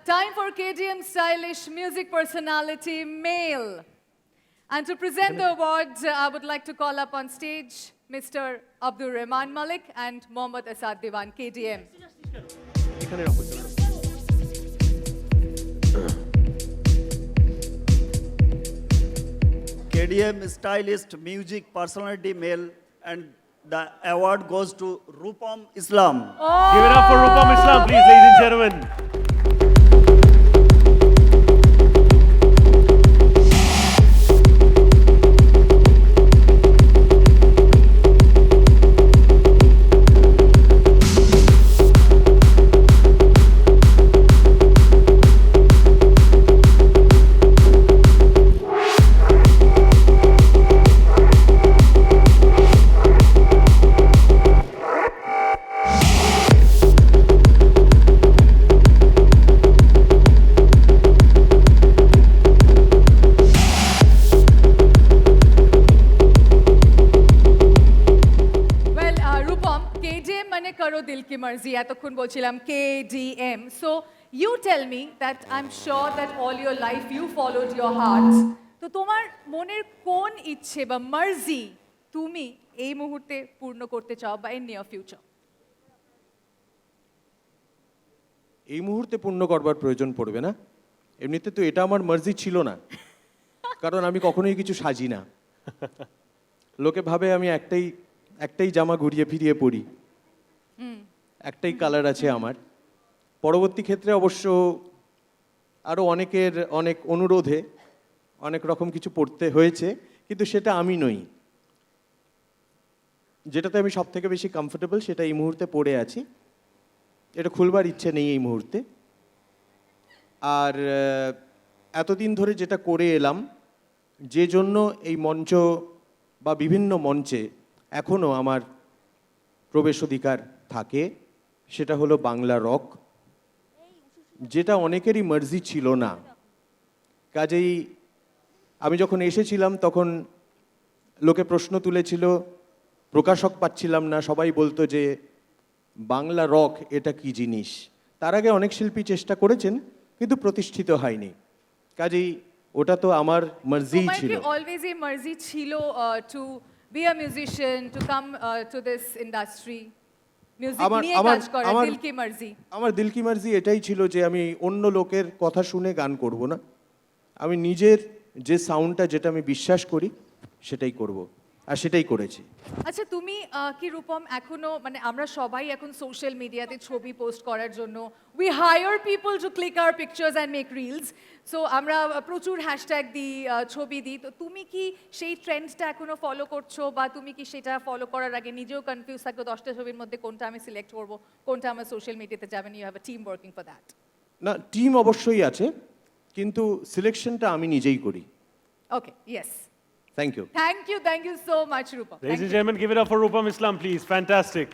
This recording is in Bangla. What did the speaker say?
time for KDM Stylish Music Personality Male. And to present the awards, I would like to call up on stage Mr. Abdul Rahman Malik and Mohammad Asad Diwan, KDM. KDM Stylist Music Personality Male, and the award goes to Rupam Islam. Give it up for Rupam Islam, please, ladies and gentlemen. Karo Dil Ki Marzi, এতক্ষণ বলছিলাম KDM. So you tell me that I'm sure that all your life you followed your heart. তো তোমার মনের কোন ইচ্ছে বা মার্জি তুমি এই মুহূর্তে পূর্ণ করতে চাও বা in near future? এই মুহূর্তে পূর্ণ করবার প্রয়োজন পড়বে না, এমনিতে তো এটা আমার মার্জি ছিল না, কারণ আমি কখনোই কিছু সাজি না। লোকে ভাবে আমি একটাই জামা ঘুরিয়ে ফিরিয়ে পরি, একটাই কালার আছে আমার। পরবর্তী ক্ষেত্রে অবশ্য আরও অনেকের অনেক অনুরোধে অনেক রকম কিছু পড়তে হয়েছে, কিন্তু সেটা আমি নই। যেটাতে আমি সব থেকে বেশি কমফোর্টেবল সেটা এই মুহূর্তে পড়ে আছি, এটা খুলবার ইচ্ছে নেই এই মুহূর্তে। আর এতদিন ধরে যেটা করে এলাম, যে জন্য এই মঞ্চ বা বিভিন্ন মঞ্চে এখনও আমার প্রবেশ অধিকার থাকে, সেটা হলো বাংলা রক, যেটা অনেকেরই মার্জি ছিল না। কাজেই আমি যখন এসেছিলাম তখন লোকে প্রশ্ন তুলেছিল, প্রকাশক পাচ্ছিলাম না, সবাই বলতো যে বাংলা রক এটা কি জিনিস। তার আগে অনেক শিল্পী চেষ্টা করেছেন কিন্তু প্রতিষ্ঠিত হয়নি, কাজেই ওটা তো আমার মার্জিই ছিল। অলওয়েজ এই মার্জি ছিল two be a musician, to come to this industry? আমার দিল কি মার্জি এটাই ছিল যে আমি অন্য লোকের কথা শুনে গান করব না, আমি নিজের যে সাউন্ডটা, যেটা আমি বিশ্বাস করি সেটাই করব, আর সেটাই করেছি। আচ্ছা, তুমি কি রূপম এখনো, মানে আমরা সবাই এখন সোশ্যাল মিডিয়াতে ছবি পোস্ট করার জন্য we hire people to click our pictures and make reels, so আমরা প্রচুর হ্যাশট্যাগ দিই, ছবি দিই, তো তুমি কি সেই ট্রেন্ডসটা এখনো ফলো করছো, বা তুমি কি সেটা ফলো করার আগে নিজেও কনফিউজ থাকতো 10টা ছবির মধ্যে কোনটা আমি সিলেক্ট করবো, কোনটা আমার সোশ্যাল মিডিয়াতে যাবেন? You have a team working for that? না, টিম অবশ্যই আছে, কিন্তু সিলেকশনটা আমি নিজেই করি। Okay, yes. Thank you. Thank you so much, Rupam. Ladies and gentlemen, give it up for Rupam Islam, please. Fantastic.